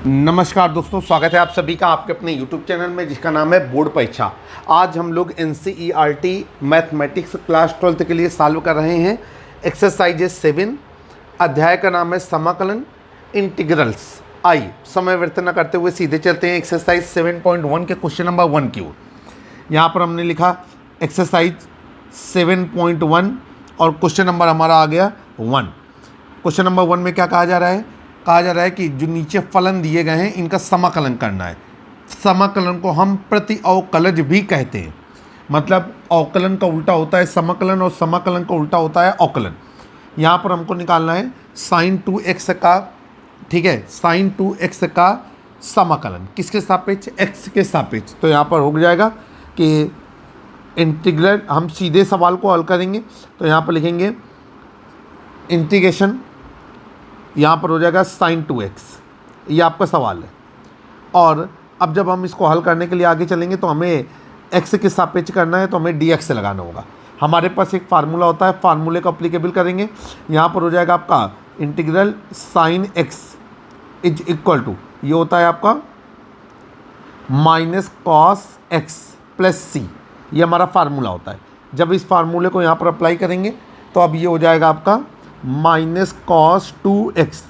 नमस्कार दोस्तों, स्वागत है आप सभी का आपके अपने YouTube चैनल में जिसका नाम है बोर्ड परीक्षा। आज हम लोग NCERT मैथमेटिक्स क्लास 12th के लिए सॉल्व कर रहे हैं एक्सरसाइज 7। अध्याय का नाम है समाकलन इंटीग्रल्स। आइए समय व्यर्थ न करते हुए सीधे चलते हैं एक्सरसाइज 7.1 के क्वेश्चन नंबर 1 की ओर। यहाँ पर हमने लिखा एक्सरसाइज 7.1 और क्वेश्चन नंबर हमारा आ गया 1। क्वेश्चन नंबर 1 में क्या कहा जा रहा है? कहा जा रहा है कि जो नीचे फलन दिए गए हैं इनका समाकलन करना है। समाकलन को हम प्रति अवकलज भी कहते हैं। मतलब अवकलन का उल्टा होता है समाकलन और समाकलन का उल्टा होता है अवकलन। यहाँ पर हमको निकालना है sin 2x का, ठीक है, sin 2x का समाकलन किसके सापेक्ष? x के सापेक्ष। तो यहाँ पर हो जाएगा कि इंटीग्रल, हम सीधे सवाल को हल करेंगे तो यहाँ पर लिखेंगे इंटीग्रेशन, यहाँ पर हो जाएगा sin 2x। ये आपका सवाल है। और अब जब हम इसको हल करने के लिए आगे चलेंगे तो हमें x के सापेक्ष करना है, तो हमें dx से लगाना होगा। हमारे पास एक फार्मूला होता है, फार्मूले को अप्लीकेबल करेंगे। यहाँ पर हो जाएगा आपका integral sin x is equal to, ये होता है आपका minus cos x plus C. ये हमारा फार्मूला होता है। जब इस फार्मूले को यहाँ पर अप्लाई करेंगे तो अब ये हो जाएगा आपका माइनस कॉस 2x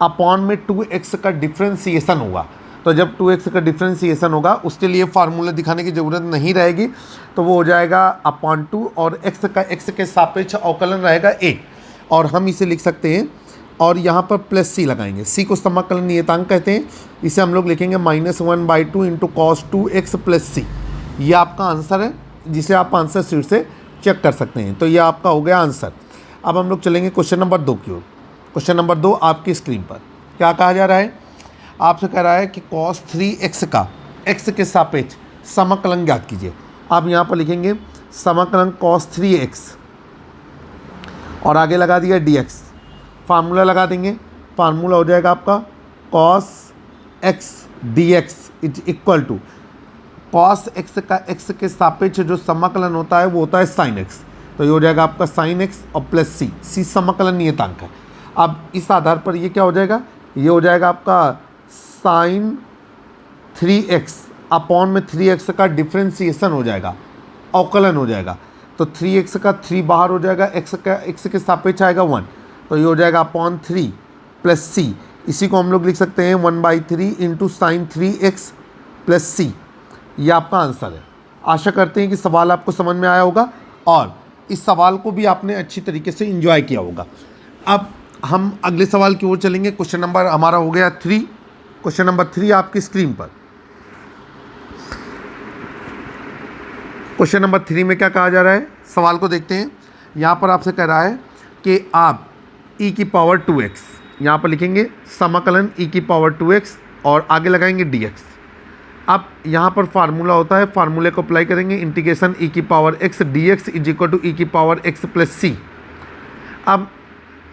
अपॉन में 2x का डिफ्रेंसीसन होगा। तो जब 2x का डिफ्रेंसीसन होगा उसके लिए फार्मूला दिखाने की ज़रूरत नहीं रहेगी, तो वो हो जाएगा अपॉन 2 और x के सापेक्ष अवकलन रहेगा a, और हम इसे लिख सकते हैं और यहाँ पर प्लस सी लगाएंगे। सी को समाकलन नियतांक कहते हैं। इसे हम लोग लिखेंगे -1/2 into cos 2x plus C. ये आपका आंसर है जिसे आप आंसर शीट से चेक कर सकते हैं। तो ये आपका हो गया आंसर। अब हम लोग चलेंगे क्वेश्चन नंबर 2 की ओर। क्वेश्चन नंबर 2 आपकी स्क्रीन पर क्या कहा जा रहा है? आपसे कह रहा है कि cos 3x का x के सापेक्ष समाकलन ज्ञात कीजिए। आप यहाँ पर लिखेंगे समाकलन cos 3x और आगे लगा दिया dx। फार्मूला लगा देंगे, फार्मूला हो जाएगा आपका cos x dx is equal to cos x का x के सापेक्ष जो समाकलन होता है वो होता है sin x। तो ये हो जाएगा आपका sin x और प्लस सी। सी समाकलन नियतांक है। अब इस आधार पर ये क्या हो जाएगा? ये हो जाएगा आपका sin 3x अपॉन में 3x का डिफ्रेंसीसन हो जाएगा, अवकलन हो जाएगा। तो 3x का 3 बाहर हो जाएगा, x के सापेक्ष आएगा 1। तो ये हो जाएगा अपॉन 3 प्लस सी। इसी को हम लोग लिख सकते हैं 1/3 into sine 3x plus C. ये आपका आंसर है। आशा करते हैं कि सवाल आपको समझ में आया होगा और इस सवाल को भी आपने अच्छी तरीके से एंजॉय किया होगा। अब हम अगले सवाल की ओर चलेंगे। क्वेश्चन नंबर हमारा हो गया 3। क्वेश्चन नंबर 3 आपकी स्क्रीन पर। क्वेश्चन नंबर 3 में क्या कहा जा रहा है? सवाल को देखते हैं। यहाँ पर आपसे कह रहा है कि आप e की पावर 2x, यहाँ पर लिखेंगे समाकलन e की पावर 2x और आगे लगाएंगे dx। अब यहाँ पर फार्मूला होता है, फार्मूले को अप्लाई करेंगे इंटीग्रेशन e की power x dx is equal to e की पावर x प्लस सी। अब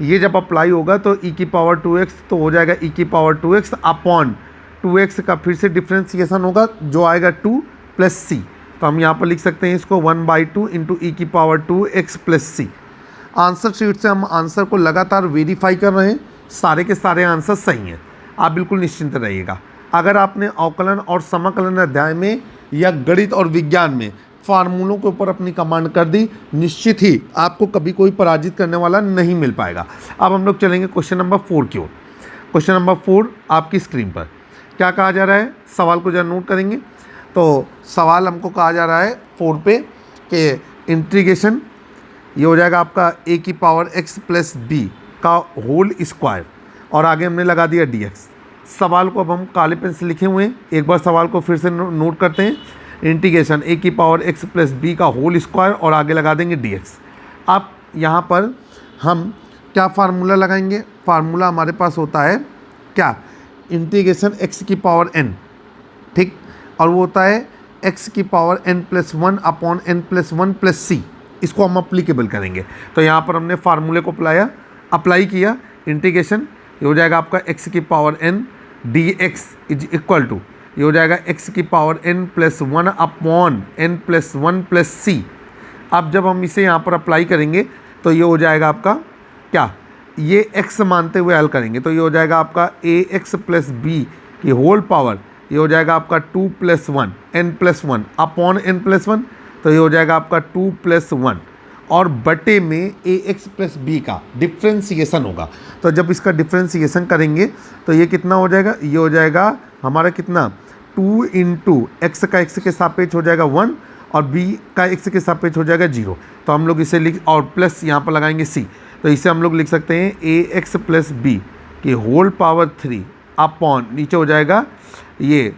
ये जब अप्लाई होगा तो e की पावर 2x तो हो जाएगा e की पावर 2x अपॉन 2x का फिर से डिफ्रेंसीसन होगा जो आएगा 2 प्लस सी। तो हम यहाँ पर लिख सकते हैं इसको 1/2 इंटू ई की पावर 2x प्लस सी। आंसर शीट से हम आंसर को लगातार वेरीफाई कर रहे हैं, सारे के सारे आंसर सही हैं। आप बिल्कुल निश्चिंत रहिएगा। अगर आपने अवकलन और समाकलन अध्याय में या गणित और विज्ञान में फार्मूलों के ऊपर अपनी कमांड कर दी, निश्चित ही आपको कभी कोई पराजित करने वाला नहीं मिल पाएगा। अब हम लोग चलेंगे क्वेश्चन नंबर 4 की ओर। क्वेश्चन नंबर 4 आपकी स्क्रीन पर क्या कहा जा रहा है? सवाल को जरा नोट करेंगे तो सवाल हमको कहा जा रहा है 4 पे कि इंटीग्रेशन, ये हो जाएगा आपका a की पावर x प्लस बी का होल स्क्वायर और आगे हमने लगा दिया dx। सवाल को अब हम काले पेन से लिखे हुए हैं, एक बार सवाल को फिर से नोट करते हैं। इंटीग्रेशन a की पावर x प्लस बी का होल स्क्वायर और आगे लगा देंगे dx। अब यहाँ पर हम क्या फार्मूला लगाएंगे? फार्मूला हमारे पास होता है क्या? इंटीग्रेशन x की पावर n, ठीक, और वो होता है x की power n plus 1 upon n plus 1 plus C. इसको हम अप्लीकेबल करेंगे। तो यहाँ पर हमने फार्मूले को अप्लाई किया। इंटीग्रेशन ये हो जाएगा आपका x की power n dx is equal to, ये हो जाएगा x की power n plus 1 upon n plus 1 plus C. अब जब हम इसे यहाँ पर अप्लाई करेंगे तो ये हो जाएगा आपका क्या? ये x मानते हुए हल करेंगे तो ये हो जाएगा आपका ax प्लस बी कि होल पावर ये हो जाएगा आपका 2 + 1 n+1 अपॉन n+1, तो ये हो जाएगा आपका 2 + 1 और बटे में ax + b का डिफ्रेंसिएशन होगा। तो जब इसका डिफ्रेंसिएशन करेंगे तो ये कितना हो जाएगा, ये हो जाएगा हमारा कितना 2 × x का x के सापेक्ष हो जाएगा 1 और b का x के सापेक्ष हो जाएगा 0। तो हम लोग इसे लिख और प्लस यहाँ पर लगाएंगे c, तो इसे हम लोग लिख सकते हैं ax + b की होल पावर 3 अपॉन नीचे हो जाएगा ये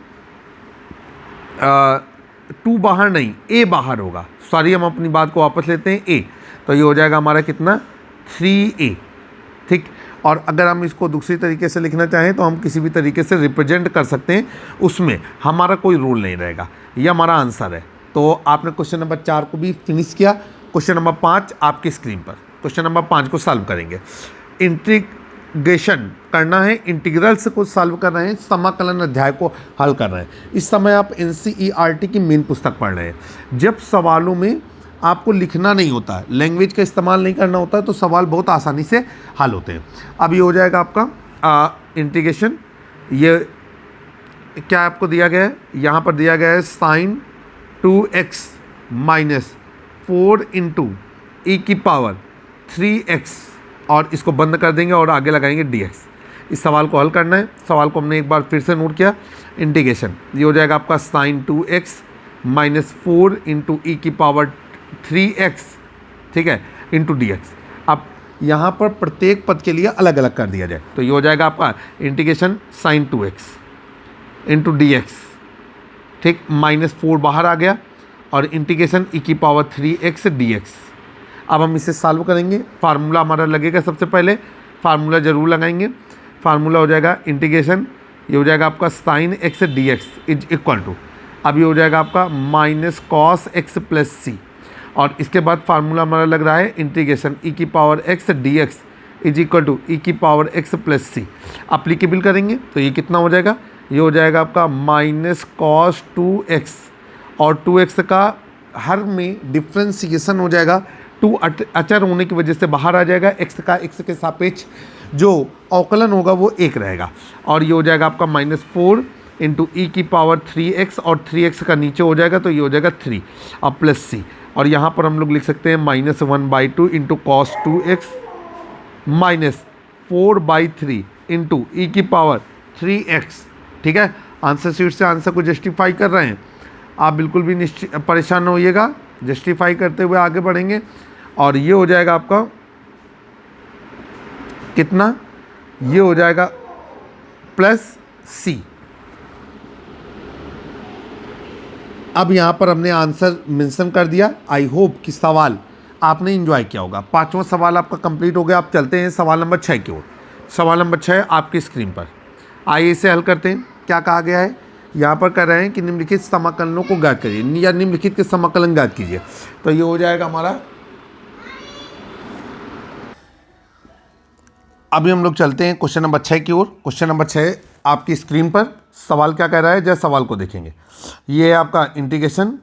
2 बाहर नहीं a बाहर होगा, सॉरी हम अपनी बात को वापस लेते हैं a, तो ये हो जाएगा हमारा कितना 3a। ठीक, और अगर हम इसको दूसरी तरीके से लिखना चाहें तो हम किसी भी तरीके से रिप्रेजेंट कर सकते हैं, उसमें हमारा कोई रूल नहीं रहेगा। ये हमारा आंसर है। तो आपने क्वेश्चन नंबर 4 को भी फिनिश किया। क्वेश्चन नंबर 5 आपकी स्क्रीन पर, क्वेश्चन नंबर 5 को सॉल्व करेंगे। इंटीग्रेशन करना है, इंटीग्रल्स को सॉल्व कर रहे हैं, समाकलन अध्याय को हल कर रहे हैं। इस समय आप NCERT की मेन पुस्तक पढ़ रहे हैं। जब सवालों में आपको लिखना नहीं होता है, लैंग्वेज का इस्तेमाल नहीं करना होता है, तो सवाल बहुत आसानी से हल होते हैं। अब ये हो जाएगा आपका इंटीग्रेशन, ये क्या आपको दिया गया है, यहाँ पर दिया गया है sin 2x - 4 × e⁻3x और इसको बंद कर देंगे और आगे लगाएंगे dx। इस सवाल को हल करना है। सवाल को हमने एक बार फिर से नोट किया। इंटीग्रेशन ये हो जाएगा आपका sin 2x - 4 × e⁻3x, ठीक है, × dx। अब यहाँ पर प्रत्येक पद के लिए अलग अलग कर दिया जाए, तो ये हो जाएगा आपका इंटीग्रेशन sin 2x × dx, ठीक, -4 बाहर आ गया और इंटीग्रेशन e⁻3x dx। अब हम इसे सॉल्व करेंगे। फार्मूला हमारा लगेगा, सबसे पहले फार्मूला ज़रूर लगाएंगे। फार्मूला हो जाएगा इंटीग्रेशन, ये हो जाएगा आपका sin x dx = अब ये हो जाएगा आपका -cos x + c, और इसके बाद फार्मूला हमारा लग रहा है integration e⁻x dx = e⁻x + c। Applicable करेंगे तो ये कितना हो जाएगा, ये हो जाएगा आपका -cos 2x और 2x का हर में डिफ्रेंसिएशन हो जाएगा, 2 अचर होने की वजह से बाहर आ जाएगा, x का x के सापेक्ष जो अवकलन होगा वो 1 रहेगा, और ये हो जाएगा आपका -4 × e⁻3x और 3x का नीचे हो जाएगा, तो ये हो जाएगा 3 और +c, और यहाँ पर हम लोग लिख सकते हैं -1/2 × cos 2x - 4/3 × e⁻3x। ठीक है, आंसर शीट से आंसर को जस्टिफाई कर रहे हैं। आप बिल्कुल भी परेशान न होइएगा, जस्टिफाई करते हुए आगे बढ़ेंगे। और ये हो जाएगा आपका कितना, ये हो जाएगा +c। अब यहाँ पर हमने आंसर मेंशन कर दिया। आई होप कि सवाल आपने एंजॉय किया होगा। 5वां सवाल आपका कंप्लीट हो गया। आप चलते हैं सवाल नंबर 6 की ओर। सवाल नंबर 6 आपकी स्क्रीन पर। आइए इसे हल करते हैं। क्या कहा गया है, यहाँ पर कर रहे हैं कि निम्नलिखित समाकलनों को ज्ञात करिए या निम्नलिखित के समाकलन ज्ञात कीजिए। तो ये हो जाएगा हमारा, अभी हम लोग चलते हैं क्वेश्चन नंबर 6 की ओर। क्वेश्चन नंबर 6 आपकी स्क्रीन पर। सवाल क्या कह रहा है, जब सवाल को देखेंगे। ये है आपका इंटीग्रेशन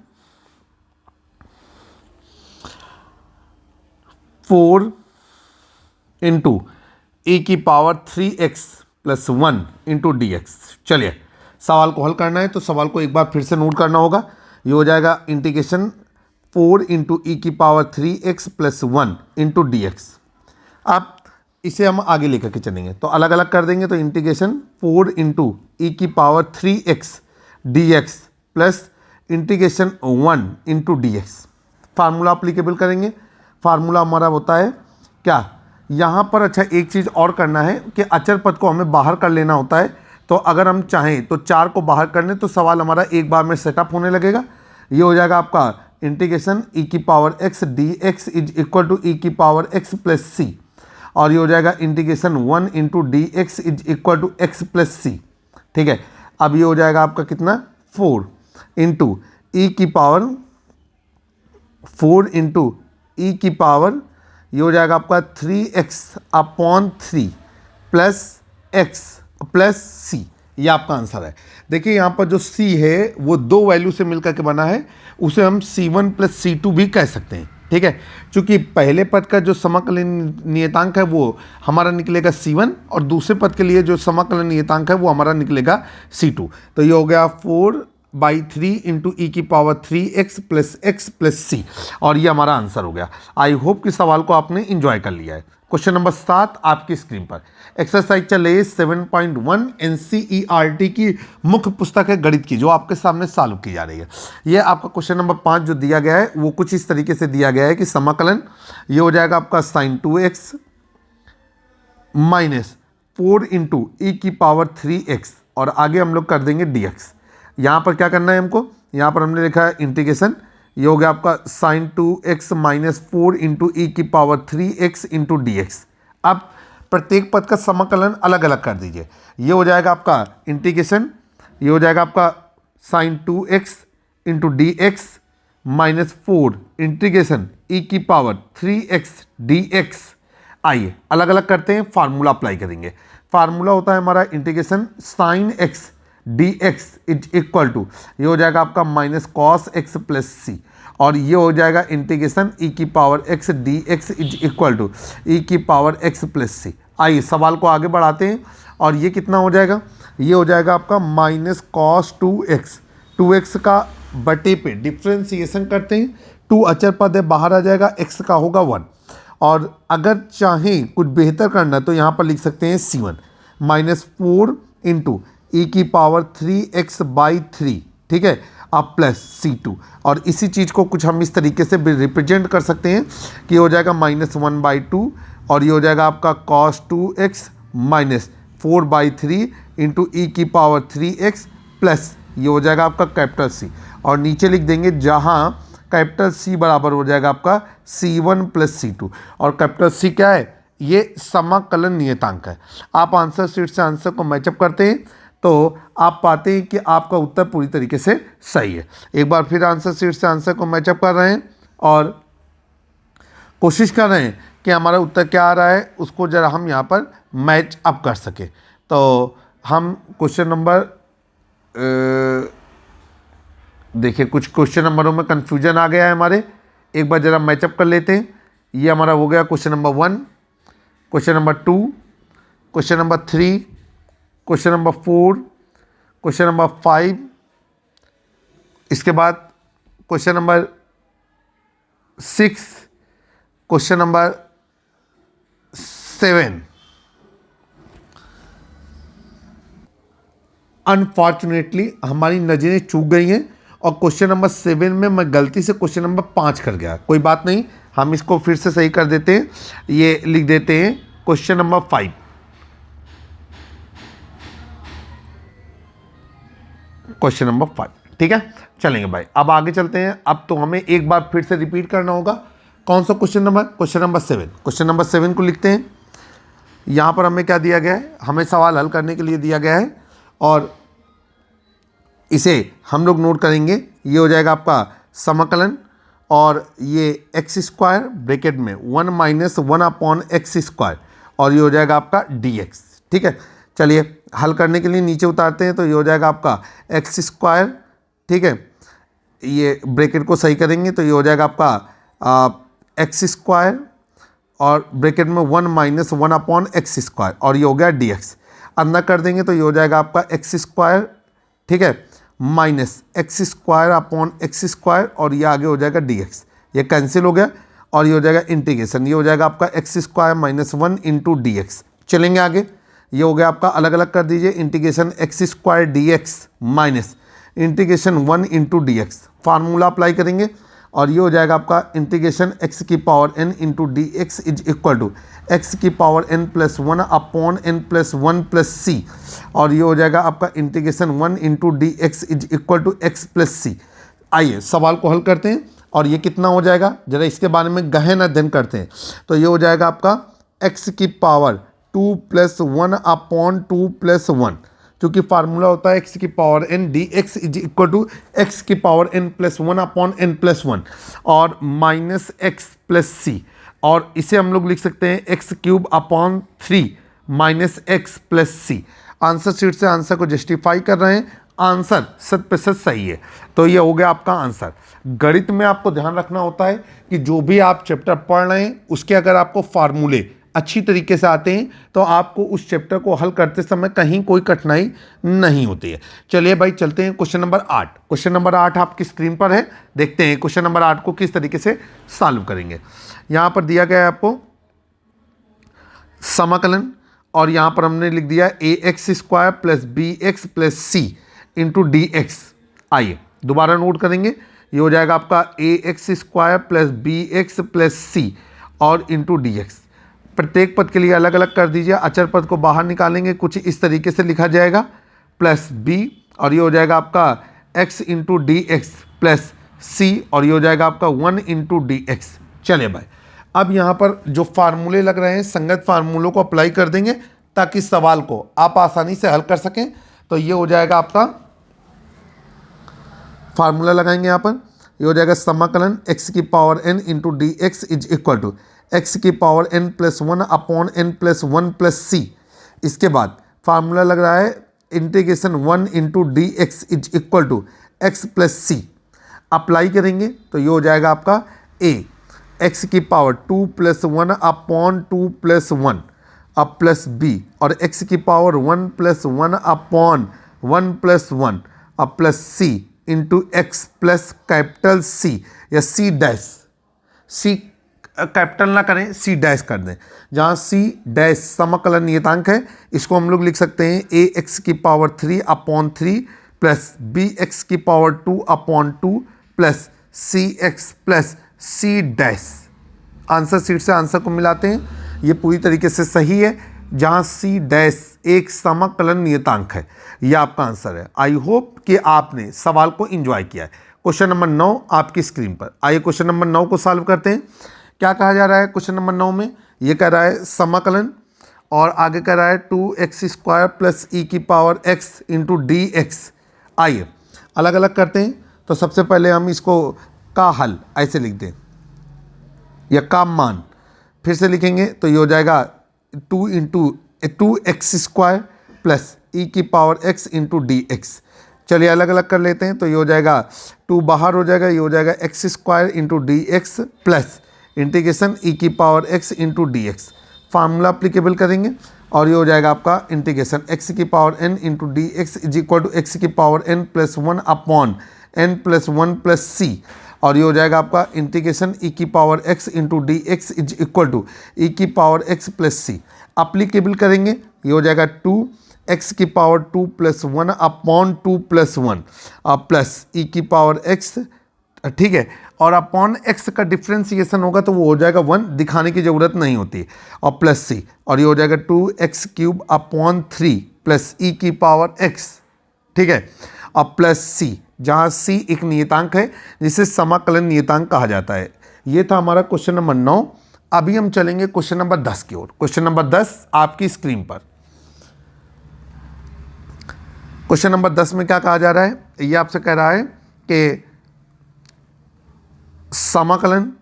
4 × e⁻3x + 1 × dx। चलिए सवाल को हल करना है, तो सवाल को एक बार फिर से नोट करना होगा। ये हो जाएगा इंटीग्रेशन 4 × e⁻3x + 1 × dx। अब इसे हम आगे लेकर के चलेंगे, तो अलग अलग कर देंगे। तो integration 4 × e⁻3x dx plus integration 1 × dx। Formula applicable करेंगे। फार्मूला हमारा होता है क्या, यहाँ पर अच्छा एक चीज़ और करना है कि अचर पद को हमें बाहर कर लेना होता है। तो अगर हम चाहें तो 4 को बाहर करने, तो सवाल हमारा एक बार में सेटअप होने लगेगा। ये हो जाएगा आपका integration e⁻x dx = e⁻x + c, और ये हो जाएगा इंटीग्रेशन 1 × dx = x + c। ठीक है, अब ये हो जाएगा आपका कितना 4 × e⁻, ये हो जाएगा आपका 3x/3 + x + c। ये आपका आंसर है। देखिए यहाँ पर जो c है वो 2 वैल्यू से मिलकर के बना है, उसे हम c1 + c2 भी कह सकते हैं। ठीक है, चूंकि पहले पद का जो समाकलन नियतांक है वो हमारा निकलेगा C1 और दूसरे पद के लिए जो समाकलन नियतांक है वो हमारा निकलेगा C2। तो ये हो गया 4/3 इंटू ई की पावर 3x प्लस सी, और ये हमारा आंसर हो गया। आई होप कि सवाल को आपने इंजॉय कर लिया है। क्वेश्चन नंबर 7 आपकी स्क्रीन पर। एक्सरसाइज चल रही है 7.1 NCERT की मुख्य पुस्तक है गणित की, जो आपके सामने सॉल्व की जा रही है। ये आपका क्वेश्चन नंबर 5 जो दिया गया है वो कुछ इस तरीके से दिया गया है कि समाकलन ये हो जाएगा आपका sin 2x माइनस 4 इंटू ई की पावर 3x, और आगे हम लोग कर देंगे dx। यहाँ पर क्या करना है हमको, यहाँ पर हमने लिखा है इंटीग्रेशन, ये हो गया आपका sin 2x माइनस 4 इंटू ई की पावर 3x इंटू dx। अब प्रत्येक पद का समाकलन अलग अलग कर दीजिए। ये हो जाएगा आपका इंटीग्रेशन, ये हो जाएगा आपका sin 2x into dx minus 4 integration ई की पावर 3x dx। आइए अलग अलग करते हैं, फार्मूला अप्लाई करेंगे। फार्मूला होता है हमारा integration sin x dx is equal to, ये हो जाएगा आपका माइनस कॉस x प्लस सी, और ये हो जाएगा इंटीग्रेशन ई की power x dx is equal to ई की पावर x प्लस सी। आइए सवाल को आगे बढ़ाते हैं, और ये कितना हो जाएगा, ये हो जाएगा आपका माइनस कॉस 2x का बटे पे डिफ्रेंसिएशन करते हैं, 2 अचर पद है बाहर आ जाएगा, x का होगा 1, और अगर चाहें कुछ बेहतर करना तो यहाँ पर लिख सकते हैं C1 माइनस 4 इंटू ई की पावर 3x/3, ठीक है, अब प्लस C2, और इसी चीज़ को कुछ हम इस तरीके से रिप्रेजेंट कर सकते हैं कि हो जाएगा -1/2, और ये हो जाएगा आपका cos 2x माइनस 4/3 इंटू ई की पावर 3x प्लस ये हो जाएगा आपका कैपिटल C, और नीचे लिख देंगे जहाँ कैपिटल C बराबर हो जाएगा आपका C1 प्लस C2, और कैपिटल C क्या है, ये समाकलन नियतांक है। आप आंसर शीट से आंसर को मैचअप करते हैं तो आप पाते हैं कि आपका उत्तर पूरी तरीके से सही है। एक बार फिर आंसर शीट से आंसर को मैचअप कर रहे हैं और कोशिश कर रहे हैं कि हमारा उत्तर क्या आ रहा है उसको ज़रा हम यहाँ पर मैच अप कर सकें। तो हम क्वेश्चन नंबर देखिए, कुछ क्वेश्चन नंबरों में कन्फ्यूजन आ गया है हमारे, एक बार ज़रा मैचअप कर लेते हैं। ये हमारा हो गया question number 1, question number 2, question number 3, question number 4, question number 5, इसके बाद question number 6, question number 7। Unfortunately हमारी नज़रें चूक गई हैं और क्वेश्चन नंबर 7 में मैं गलती से क्वेश्चन नंबर 5 कर गया। कोई बात नहीं, हम इसको फिर से सही कर देते हैं। ये लिख देते हैं क्वेश्चन नंबर 5, क्वेश्चन नंबर 5, ठीक है। चलेंगे भाई, अब आगे चलते हैं। अब तो हमें एक बार फिर से रिपीट करना होगा। कौन सा question number? Question number 7। Question number 7 को लिखते हैं। यहाँ पर हमें क्या दिया गया है? हमें सवाल हल करने के लिए दिया गया है और इसे हम लोग नोट करेंगे। ये हो जाएगा आपका समाकलन और ये एक्स स्क्वायर ब्रैकेट में 1 माइनस 1/x², और ये हो जाएगा आपका dx, ठीक है। चलिए हल करने के लिए नीचे उतारते हैं। तो ये हो जाएगा आपका x², ठीक है। ये ब्रैकेट को सही करेंगे तो ये हो जाएगा आपका x² और ब्रैकेट में 1 माइनस 1/x², और ये हो गया dx। अंदर कर देंगे तो ये हो जाएगा आपका x², ठीक है, माइनस x²/x², और ये आगे हो जाएगा dx। ये कैंसिल हो गया और ये हो जाएगा इंटीग्रेशन। ये हो जाएगा आपका x² माइनस 1 इंटू dx। चलेंगे आगे। ये हो गया आपका, अलग अलग कर दीजिए, integration x² dx minus integration 1 into dx। Formula apply करेंगे और ये हो जाएगा आपका इंटीग्रेशन x की power n into dx is equal to x की power n plus 1/n plus 1 plus c, और ये हो जाएगा आपका integration 1 into dx is equal to x plus C. आइए सवाल को हल करते हैं और ये कितना हो जाएगा, जरा इसके बारे में गहन अध्ययन करते हैं। तो ये हो जाएगा आपका x की पावर 2 प्लस 1/2 प्लस 1, क्योंकि फार्मूला होता है x की power n dx is equal to x की power n plus 1/n plus 1 और माइनस x प्लस सी, और इसे हम लोग लिख सकते हैं x³ 3 माइनस x प्लस सी। आंसर शीट से आंसर को जस्टिफाई कर रहे हैं आंसर 100% सही है। तो ये हो गया आपका आंसर। गणित में आपको ध्यान रखना होता है कि जो भी आप चैप्टर पढ़ रहे हैं उसके अगर आपको फार्मूले अच्छी तरीके से आते हैं तो आपको उस चैप्टर को हल करते समय कहीं कोई कठिनाई नहीं होती है। चलिए भाई चलते हैं क्वेश्चन नंबर 8। क्वेश्चन नंबर 8 आपकी स्क्रीन पर है, देखते हैं क्वेश्चन नंबर 8 को किस तरीके से सॉल्व करेंगे। यहाँ पर दिया गया है आपको समाकलन, और यहाँ पर हमने लिख दिया A X square plus B X plus C into D X. आइए दोबारा नोट करेंगे, ये हो जाएगा आपका A X square plus B X plus सी और इंटू डी एक्स। प्रत्येक पद के लिए अलग अलग कर दीजिए, अचर पद को बाहर निकालेंगे, कुछ इस तरीके से लिखा जाएगा प्लस बी, और ये हो जाएगा आपका X into D x plus सी, और ये हो जाएगा आपका 1 इंटू डी एक्स। चलिए भाई अब यहाँ पर जो फार्मूले लग रहे हैं संगत फार्मूलों को अप्लाई कर देंगे ताकि सवाल को आप आसानी से हल कर सकें। तो ये हो जाएगा आपका फार्मूला लगाएंगे यहाँ पर, ये हो जाएगा समाकलन x की power n into D x is equal to x की power n plus 1 upon n plus 1 plus C. इसके बाद फार्मूला लग रहा है integration 1 into D x is equal to X plus C. Apply करेंगे तो ये हो जाएगा आपका a एक्स की पावर 2 प्लस 1 अपॉन 2 प्लस 1 अब प्लस बी, और एक्स की पावर 1 प्लस 1 अपॉन 1 प्लस 1 अब plus C into X plus capital C या सी डैश। सी कैपिटल ना करें, सी डैश कर दें। जहाँ सी डैश समाकलन नियतांक है, इसको हम लोग लिख सकते हैं ए एक्स की power 3 upon 3 plus B X की power 2 upon 2 plus C X plus C dash. Answer sheet से आंसर को मिलाते हैं, ये पूरी तरीके से सही है। जहाँ सी डैश एक समाकलन नियतांक है, ये आपका आंसर है। आई होप कि आपने सवाल को एंजॉय किया है। क्वेश्चन नंबर 9 आपकी स्क्रीन पर। आइए क्वेश्चन नंबर 9 को सॉल्व करते हैं। क्या कहा जा रहा है क्वेश्चन नंबर 9 में? ये कह रहा है समाकलन, और आगे कह रहा है 2x स्क्वायर प्लस ई की power x into D X. आइए अलग अलग करते हैं। तो सबसे पहले हम इसको का हल ऐसे लिख दें या का मान फिर से लिखेंगे तो ये हो जाएगा 2x स्क्वायर प्लस ई की power x into D x. चलिए अलग अलग कर लेते हैं। तो ये हो जाएगा 2 बाहर हो जाएगा, ये हो जाएगा x square into D x plus integration ई की power x into D x. Formula applicable करेंगे और ये हो जाएगा आपका इंटीग्रेशन x की power n into D x is equal to x की power n plus 1 upon n plus 1 plus सी, और ये हो जाएगा आपका इंटीग्रेशन ई की power x into D x is equal to ई की पावर x प्लस सी। अप्लीकेबल करेंगे, ये हो जाएगा 2x की power 2 plus 1 upon 2 plus 1 plus e की पावर x, ठीक है, और अपॉन x का डिफ्रेंसिएशन होगा तो वो हो जाएगा 1, दिखाने की ज़रूरत नहीं होती, और प्लस सी, और ये हो जाएगा 2x cube upon 3 plus e की पावर x, ठीक है, और प्लस सी, जहाँ सी एक नियतांक है जिसे समाकलन नियतांक कहा जाता है। ये था हमारा क्वेश्चन नंबर 9। अभी हम चलेंगे क्वेश्चन नंबर 10 की ओर। क्वेश्चन नंबर 10 आपकी स्क्रीन पर। क्वेश्चन नंबर 10 में क्या कहा जा रहा है? ये आपसे कह रहा है कि समाकलन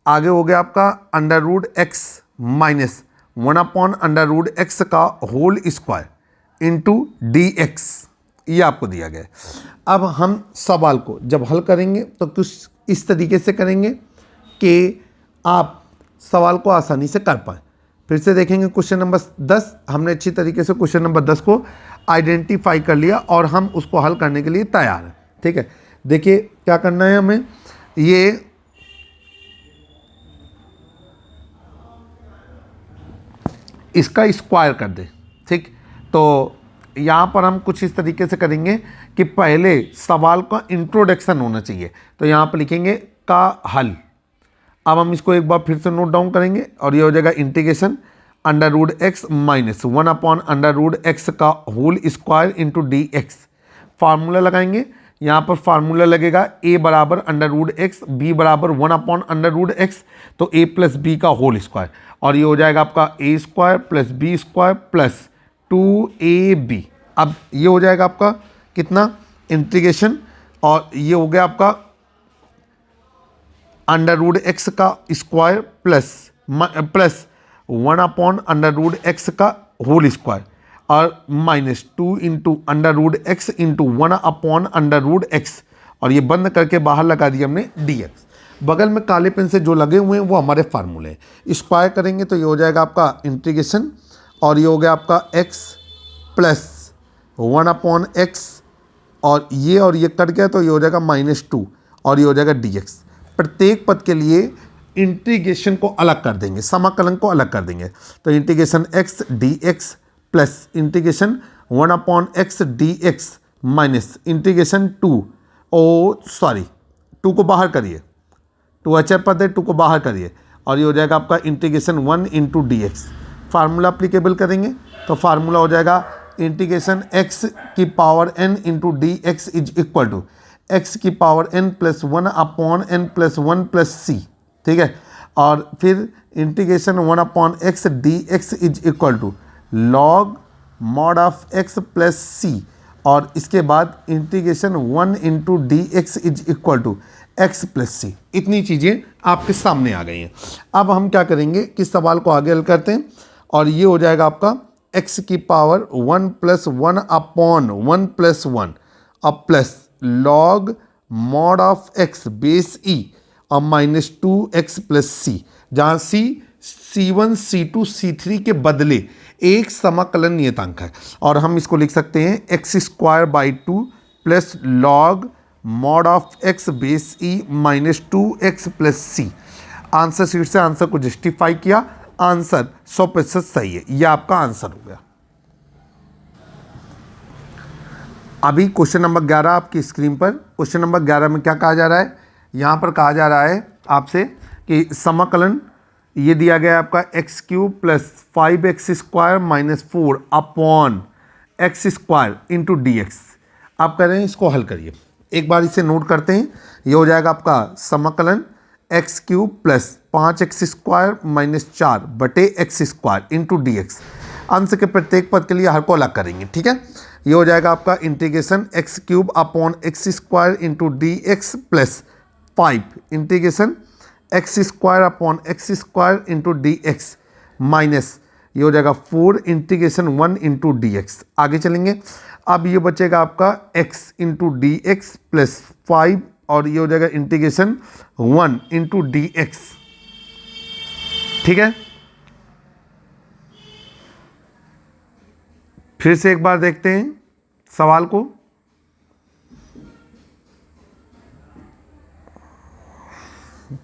आगे हो गया आपका under root x minus 1 upon under root x का whole square into D x, ये आपको दिया गया है। अब हम सवाल को जब हल करेंगे तो कुछ इस तरीके से करेंगे कि आप सवाल को आसानी से कर पाएँ। फिर से देखेंगे क्वेश्चन नंबर 10। हमने अच्छी तरीके से क्वेश्चन नंबर 10 को आइडेंटिफाई कर लिया और हम उसको हल करने के लिए तैयार हैं, ठीक है। देखिए क्या करना है हमें, ये इसका स्क्वायर कर दे, ठीक। तो यहाँ पर हम कुछ इस तरीके से करेंगे कि पहले सवाल का इंट्रोडक्शन होना चाहिए। तो यहाँ पर लिखेंगे का हल। अब हम इसको एक बार फिर से नोट डाउन करेंगे और ये हो जाएगा integration under root x minus 1 upon under root x का whole square into D x. Formula लगाएंगे, यहाँ पर फार्मूला लगेगा a बराबर अंडर रूट एक्स, बी बराबर 1 अपॉन अंडर रूट एक्स, तो a प्लस बी का होल स्क्वायर, और ये हो जाएगा आपका a square plus B square plus 2ab। अब ये हो जाएगा आपका कितना इंटीग्रेशन, और ये हो गया आपका अंडर रूट एक्स का square plus 1 upon under root x का होल स्क्वायर, और -2 इंटू √x इंटू 1/√x, और ये बंद करके बाहर लगा दिया हमने dx। बगल में काले पेन से जो लगे हुए हैं वो हमारे फार्मूले हैं। स्क्वायर करेंगे तो ये हो जाएगा आपका इंटीग्रेशन, और ये हो गया आपका x प्लस 1/x, और ये कट गया तो ये हो जाएगा -2, और ये हो जाएगा dx। प्रत्येक पद के लिए इंटीग्रेशन को अलग कर देंगे, समाकलन को अलग कर देंगे। तो integration x dx plus integration 1/x dx minus integration 2 को बाहर करिए, 2 अचर पद है, 2 को बाहर करिए, और ये हो जाएगा आपका integration 1 into dx। Formula applicable करेंगे तो फार्मूला हो जाएगा इंटीग्रेशन x की power n into dx is equal to x की power n plus 1/n plus 1 plus c, ठीक है। और फिर integration 1/x dx is equal to log mod of x plus c, और इसके बाद integration 1 into dx is equal to x plus c। इतनी चीज़ें आपके सामने आ गई हैं। अब हम क्या करेंगे कि सवाल को आगे हल करते हैं, और ये हो जाएगा आपका x की पावर 1 प्लस 1/1 प्लस 1 अब plus log mod of x base e और -2x प्लस c, जहाँ c c1 c2 c3 के बदले एक समाकलन नियतांक है, और हम इसको लिख सकते हैं x²/2 plus log mod of x base e -2x plus c। Answer sheet से आंसर को जस्टिफाई किया, आंसर 100% सही है, यह आपका आंसर हो गया। अभी क्वेश्चन नंबर 11 आपकी स्क्रीन पर। क्वेश्चन नंबर 11 में क्या कहा जा रहा है, यहाँ पर कहा जा रहा है आपसे कि समाकलन ये दिया गया है आपका x³ plus 5x² minus 4/x² into dx। आप कह रहे हैं इसको हल करिए, एक बार इसे नोट करते हैं। ये हो जाएगा आपका समाकलन x³ plus 5x² minus 4/x² into dx। अंश के प्रत्येक पद के लिए हर को अलग करेंगे, ठीक है। ये हो जाएगा आपका integration x³ into dx plus 5 integration x² into dx minus ये हो जाएगा 4 इंटीग्रेशन 1 इंटू dx। आगे चलेंगे, अब ये बचेगा आपका x इंटू dx प्लस 5, और ये हो जाएगा इंटीग्रेशन 1 इंटू dx, ठीक है। फिर से एक बार देखते हैं सवाल को।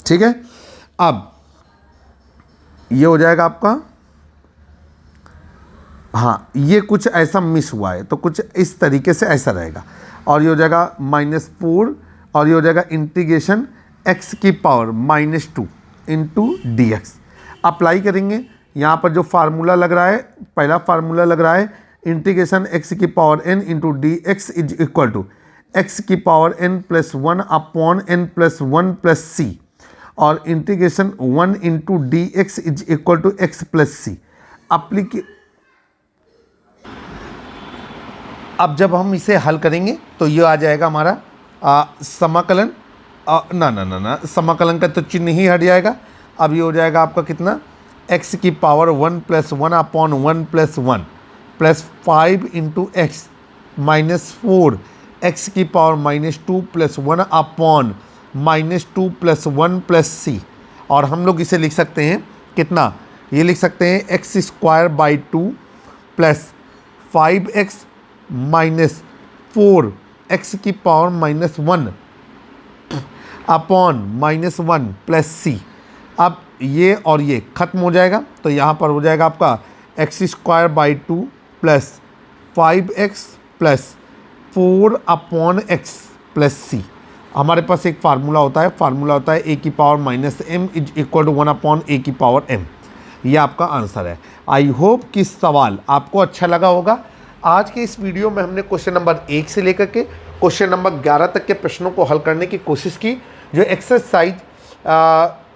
ठीक है, अब ये हो जाएगा आपका, हाँ ये कुछ ऐसा मिस हुआ है तो कुछ इस तरीके से ऐसा रहेगा, और ये हो जाएगा -4, और ये हो जाएगा इंटीग्रेशन x की पावर -2 इंटू dx। अप्लाई करेंगे, यहाँ पर जो फार्मूला लग रहा है, पहला फार्मूला लग रहा है इंटीग्रेशन x की power n into dx is equal to x की power n plus 1/n plus 1 plus c, और integration 1 into dx is equal to x plus c। अब जब हम इसे हल करेंगे तो ये आ जाएगा हमारा समाकलन, ना समाकलन का तो चिन्ह ही हट जाएगा। अब ये हो जाएगा आपका कितना, x की power 1 plus 1/1 plus 1 plus 5 into x minus 4 x की power -2 plus 1/-2 plus 1 plus c, और हम लोग इसे लिख सकते हैं कितना, ये लिख सकते हैं x²/2 plus 5x minus 4 x की पावर -1/-1 प्लस c। अब ये और ये खत्म हो जाएगा, तो यहाँ पर हो जाएगा आपका x²/2 plus 5x plus 4/x plus c। हमारे पास एक फार्मूला होता है, a की power -m is equal to 1/a की पावर m। ये आपका आंसर है। आई होप कि सवाल आपको अच्छा लगा होगा। आज के इस वीडियो में हमने क्वेश्चन नंबर 1 से लेकर के क्वेश्चन नंबर 11 तक के प्रश्नों को हल करने की कोशिश की, जो एक्सरसाइज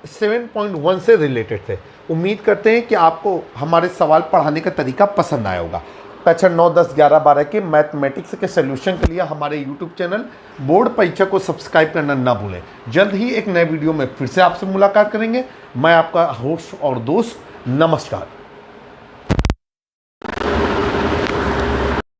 7.1 से रिलेटेड थे। उम्मीद करते हैं कि आपको हमारे सवाल पढ़ाने का तरीका पसंद आया होगा। कक्षा 9, 10, 11, 12 के मैथमेटिक्स के सोल्यूशन के लिए हमारे यूट्यूब चैनल बोर्ड परीक्षा को सब्सक्राइब करना ना भूलें। जल्द ही एक नए वीडियो में फिर से आपसे मुलाकात करेंगे। मैं आपका होस्ट और दोस्त, नमस्कार।